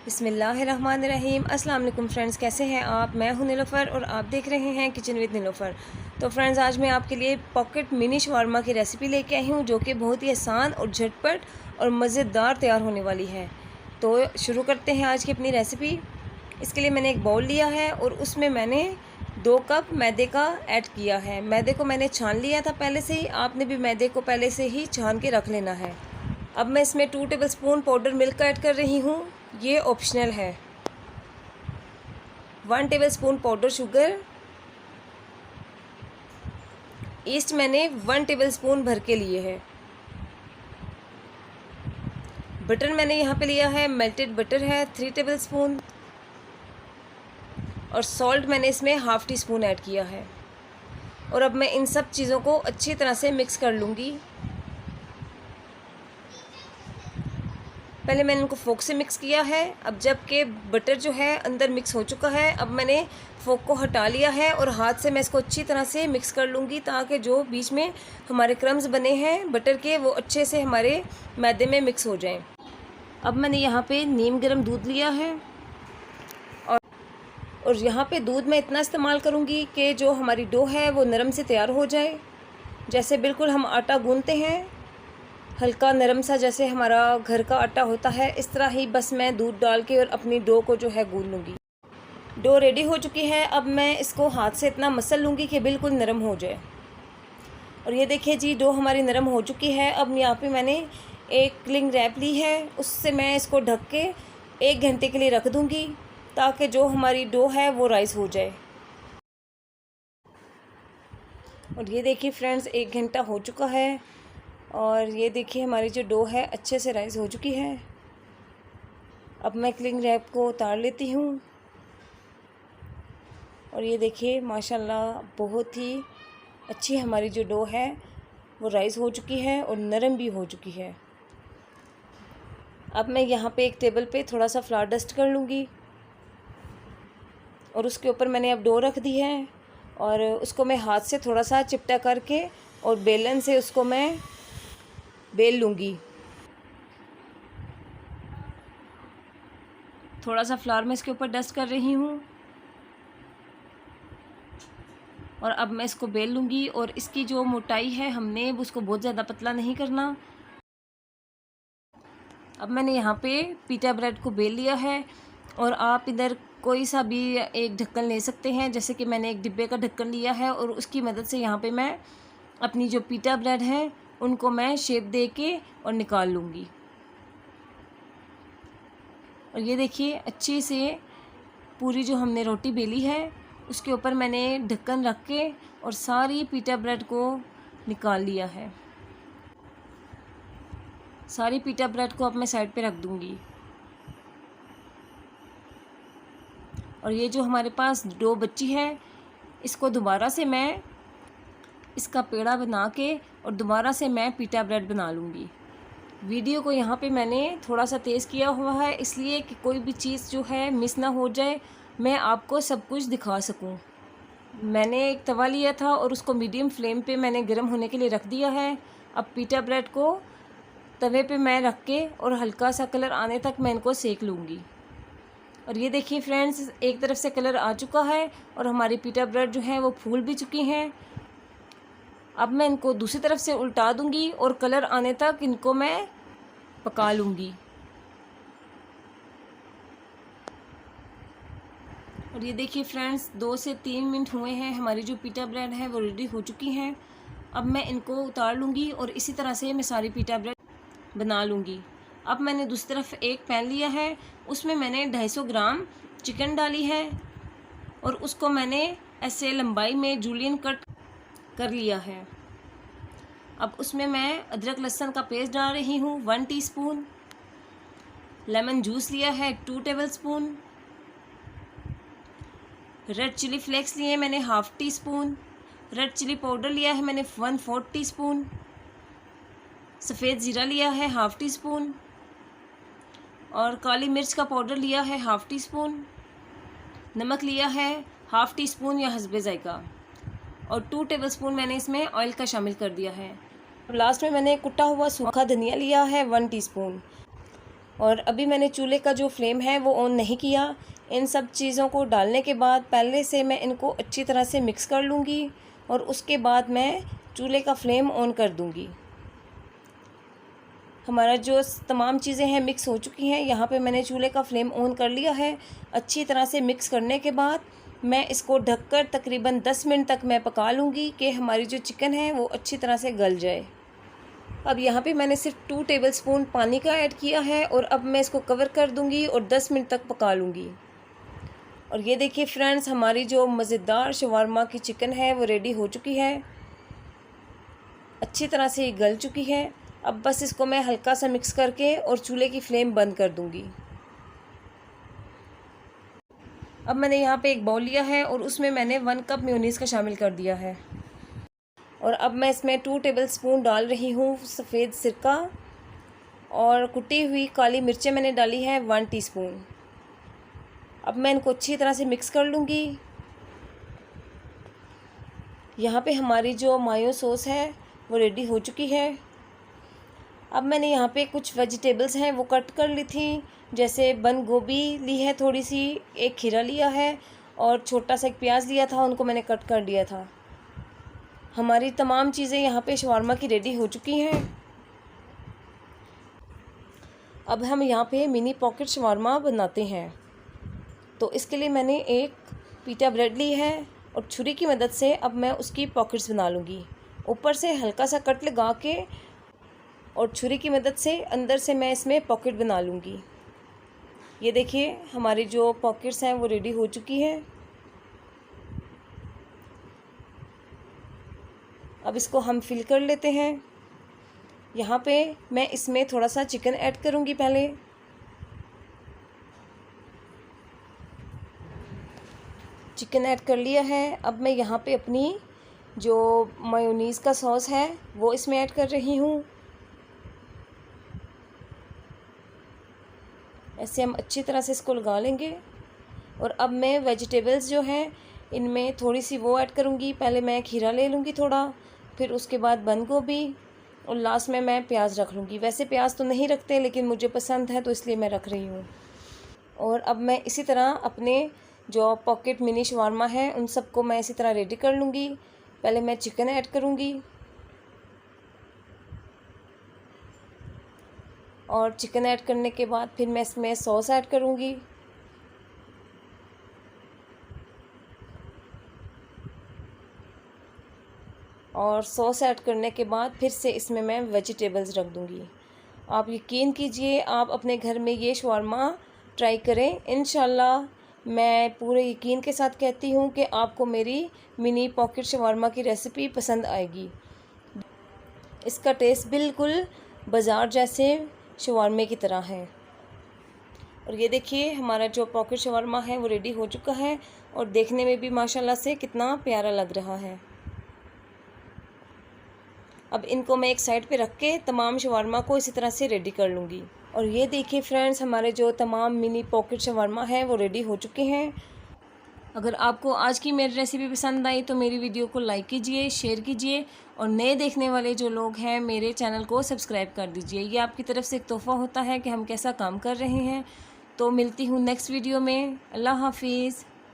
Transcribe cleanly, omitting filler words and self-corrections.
बिस्मिल्लाहिर्रहमानिर्रहीम। अस्सलाम वालेकुम फ्रेंड्स, कैसे हैं आप? मैं हूं नीलोफ़र और आप देख रहे हैं किचन विद नीलोफ़र। तो फ्रेंड्स, आज मैं आपके लिए पॉकेट मिनी शवारमा की रेसिपी लेके आई हूं, जो कि बहुत ही आसान और झटपट और मज़ेदार तैयार होने वाली है। तो शुरू करते हैं आज की अपनी रेसिपी। इसके लिए मैंने एक बाउल लिया है और उसमें मैंने 2 कप मैदे का ऐड किया है। मैदे को मैंने छान लिया था पहले से ही, आपने भी मैदे को पहले से ही छान के रख लेना है। अब मैं इसमें 2 टेबलस्पून पाउडर मिल्क ऐड कर रही हूँ, ये ऑप्शनल है। 1 टेबलस्पून पाउडर शुगर। ईस्ट मैंने 1 टेबलस्पून भर के लिए है। बटर मैंने यहाँ पे लिया है, मेल्टेड बटर है 3 टेबलस्पून। और सॉल्ट मैंने इसमें हाफ़ टी स्पून ऐड किया है। और अब मैं इन सब चीज़ों को अच्छी तरह से मिक्स कर लूँगी। पहले मैंने इनको फोक से मिक्स किया है। अब जबकि बटर जो है अंदर मिक्स हो चुका है, अब मैंने फोक को हटा लिया है और हाथ से मैं इसको अच्छी तरह से मिक्स कर लूँगी, ताकि जो बीच में हमारे क्रम्स बने हैं बटर के, वो अच्छे से हमारे मैदे में मिक्स हो जाएं। अब मैंने यहाँ पे नीम गर्म दूध लिया है और यहाँ पे दूध मैं इतना इस्तेमाल करूँगी कि जो हमारी डो है वो नरम से तैयार हो जाए। जैसे बिल्कुल हम आटा गूँथते हैं, हल्का नरम सा, जैसे हमारा घर का आटा होता है, इस तरह ही बस मैं दूध डाल के और अपनी डो को जो है गूँथ लूँगी। डो रेडी हो चुकी है। अब मैं इसको हाथ से इतना मसल लूँगी कि बिल्कुल नरम हो जाए। और ये देखिए जी, डो हमारी नरम हो चुकी है। अब यहाँ पे मैंने एक क्लिंग रैप ली है, उससे मैं इसको ढक के 1 घंटे के लिए रख दूँगी, ताकि जो हमारी डो है वो राइस हो जाए। और ये देखिए फ्रेंड्स, 1 घंटा हो चुका है और ये देखिए हमारी जो डो है अच्छे से राइस हो चुकी है। अब मैं क्लिंग रैप को उतार लेती हूँ और ये देखिए माशाल्लाह बहुत ही अच्छी हमारी जो डो है वो राइस हो चुकी है और नरम भी हो चुकी है। अब मैं यहाँ पे एक टेबल पे थोड़ा सा फ्लावर डस्ट कर लूँगी और उसके ऊपर मैंने अब डो रख दी है और उसको मैं हाथ से थोड़ा सा चिपटा करके और बेलन से उसको मैं बेल लूँगी। थोड़ा सा फ्लावर मैं इसके ऊपर डस्ट कर रही हूँ और अब मैं इसको बेल लूँगी। और इसकी जो मोटाई है, हमने उसको बहुत ज़्यादा पतला नहीं करना। अब मैंने यहाँ पे पीटा ब्रेड को बेल लिया है और आप इधर कोई सा भी एक ढक्कन ले सकते हैं, जैसे कि मैंने एक डिब्बे का ढक्कन लिया है और उसकी मदद से यहाँ पे मैं अपनी जो पीटा ब्रेड है उनको मैं शेप दे के और निकाल लूँगी। और ये देखिए अच्छे से पूरी जो हमने रोटी बेली है उसके ऊपर मैंने ढक्कन रख के और सारी पीटा ब्रेड को निकाल लिया है। सारी पीटा ब्रेड को अब मैं साइड पे रख दूँगी। और ये जो हमारे पास डो बची है, इसको दोबारा से मैं इसका पेड़ा बना के और दोबारा से मैं पीटा ब्रेड बना लूँगी। वीडियो को यहाँ पे मैंने थोड़ा सा तेज़ किया हुआ है, इसलिए कि कोई भी चीज़ जो है मिस ना हो जाए, मैं आपको सब कुछ दिखा सकूँ। मैंने एक तवा लिया था और उसको मीडियम फ्लेम पे मैंने गर्म होने के लिए रख दिया है। अब पीटा ब्रेड को तवे पे मैं रख के और हल्का सा कलर आने तक मैं इनको सेक लूँगी। और ये देखिए फ्रेंड्स, एक तरफ से कलर आ चुका है और हमारी पीटा ब्रेड जो है वो फूल भी चुकी हैं। अब मैं इनको दूसरी तरफ से उल्टा दूँगी और कलर आने तक इनको मैं पका लूँगी। और ये देखिए फ्रेंड्स, 2 से 3 मिनट हुए हैं, हमारी जो पीटा ब्रेड है वो रेडी हो चुकी हैं। अब मैं इनको उतार लूँगी और इसी तरह से मैं सारी पीटा ब्रेड बना लूँगी। अब मैंने दूसरी तरफ एक पैन लिया है, उसमें मैंने 250 ग्राम चिकन डाली है और उसको मैंने ऐसे लंबाई में जूलियन कट कर लिया है। अब उसमें मैं अदरक लहसुन का पेस्ट डाल रही हूँ 1 टीस्पून। लेमन जूस लिया है 2 टेबलस्पून। रेड चिली फ्लेक्स लिए मैंने half teaspoon. Red chilli powder लिया है मैंने 1/4 टीस्पून। सफ़ेद ज़ीरा लिया है हाफ़ टी स्पून और काली मिर्च का पाउडर लिया है हाफ़ टी स्पून। नमक लिया है हाफ़ टी स्पून या हस्बे ज़ायक़ा और 2 टेबलस्पून मैंने इसमें ऑयल का शामिल कर दिया है। और लास्ट में मैंने कुटा हुआ सूखा धनिया लिया है 1 टीस्पून। और अभी मैंने चूल्हे का जो फ्लेम है वो ऑन नहीं किया। इन सब चीज़ों को डालने के बाद पहले से मैं इनको अच्छी तरह से मिक्स कर लूँगी और उसके बाद मैं चूल्हे का फ्लेम ऑन कर दूँगी। हमारा जो तमाम चीज़ें हैं मिक्स हो चुकी हैं। यहाँ पे मैंने चूल्हे का फ्लेम ऑन कर लिया है। अच्छी तरह से मिक्स करने के बाद मैं इसको ढककर तकरीबन 10 मिनट तक मैं पका लूँगी कि हमारी जो चिकन है वो अच्छी तरह से गल जाए। अब यहाँ पे मैंने सिर्फ 2 टेबलस्पून पानी का ऐड किया है और अब मैं इसको कवर कर दूँगी और 10 मिनट तक पका लूँगी। और ये देखिए फ्रेंड्स, हमारी जो मज़ेदार शवारमा की चिकन है वो रेडी हो चुकी है। अच्छी तरह से ये गल चुकी है। अब बस इसको मैं हल्का सा मिक्स करके और चूल्हे की फ्लेम बंद कर दूँगी। अब मैंने यहाँ पे एक बाउल लिया है और उसमें मैंने 1 कप मेयोनीज़ का शामिल कर दिया है। और अब मैं इसमें 2 टेबलस्पून डाल रही हूँ सफ़ेद सिरका और कुटी हुई काली मिर्चें मैंने डाली है 1 टीस्पून। अब मैं इनको अच्छी तरह से मिक्स कर लूँगी। यहाँ पे हमारी जो मायो सॉस है वो रेडी हो चुकी है। अब मैंने यहाँ पे कुछ वेजिटेबल्स हैं वो कट कर ली थी, जैसे बंद गोभी ली है थोड़ी सी, एक खीरा लिया है और छोटा सा एक प्याज लिया था, उनको मैंने कट कर दिया था। हमारी तमाम चीज़ें यहाँ पे शवारमा की रेडी हो चुकी हैं। अब हम यहाँ पे मिनी पॉकेट शवारमा बनाते हैं। तो इसके लिए मैंने एक पीटा ब्रेड ली है और छुरी की मदद से अब मैं उसकी पॉकेट्स बना लूँगी। ऊपर से हल्का सा कट लगा के और छुरी की मदद से अंदर से मैं इसमें पॉकेट बना लूँगी। ये देखिए हमारी जो पॉकेट्स हैं वो रेडी हो चुकी हैं। अब इसको हम फिल कर लेते हैं। यहाँ पे मैं इसमें थोड़ा सा चिकन ऐड करूँगी पहले। चिकन ऐड कर लिया है। अब मैं यहाँ पे अपनी जो मेयोनीज़ का सॉस है वो इसमें ऐड कर रही हूँ। ऐसे हम अच्छी तरह से इसको लगा लेंगे। और अब मैं वेजिटेबल्स जो हैं इनमें थोड़ी सी वो ऐड करूँगी। पहले मैं खीरा ले लूँगी थोड़ा, फिर उसके बाद बंद गोभी और लास्ट में मैं प्याज रख लूँगी। वैसे प्याज तो नहीं रखते लेकिन मुझे पसंद है तो इसलिए मैं रख रही हूँ। और अब मैं इसी तरह अपने जो पॉकेट मिनी शवारमा है उन सबको मैं इसी तरह रेडी कर लूँगी। पहले मैं चिकन ऐड करूँगी और चिकन ऐड करने के बाद फिर मैं इसमें सॉस ऐड करूँगी। और सॉस ऐड करने के बाद फिर से इसमें मैं वेजिटेबल्स रख दूँगी। आप यकीन कीजिए, आप अपने घर में ये शवारमा ट्राई करें। इंशाल्लाह मैं पूरे यकीन के साथ कहती हूँ कि आपको मेरी मिनी पॉकेट शवारमा की रेसिपी पसंद आएगी। इसका टेस्ट बिल्कुल बाज़ार जैसे शवारमे की तरह है। और ये देखिए हमारा जो पॉकेट शवारमा है वो रेडी हो चुका है और देखने में भी माशाल्लाह से कितना प्यारा लग रहा है। अब इनको मैं एक साइड पे रख के तमाम शवारमा को इसी तरह से रेडी कर लूँगी। और ये देखिए फ्रेंड्स, हमारे जो तमाम मिनी पॉकेट शवारमा हैं वो रेडी हो चुके हैं। अगर आपको आज की मेरी रेसिपी पसंद आई तो मेरी वीडियो को लाइक कीजिए, शेयर कीजिए और नए देखने वाले जो लोग हैं मेरे चैनल को सब्सक्राइब कर दीजिए। ये आपकी तरफ से एक तोहफ़ा होता है कि हम कैसा काम कर रहे हैं। तो मिलती हूँ नेक्स्ट वीडियो में। अल्लाह हाफिज़।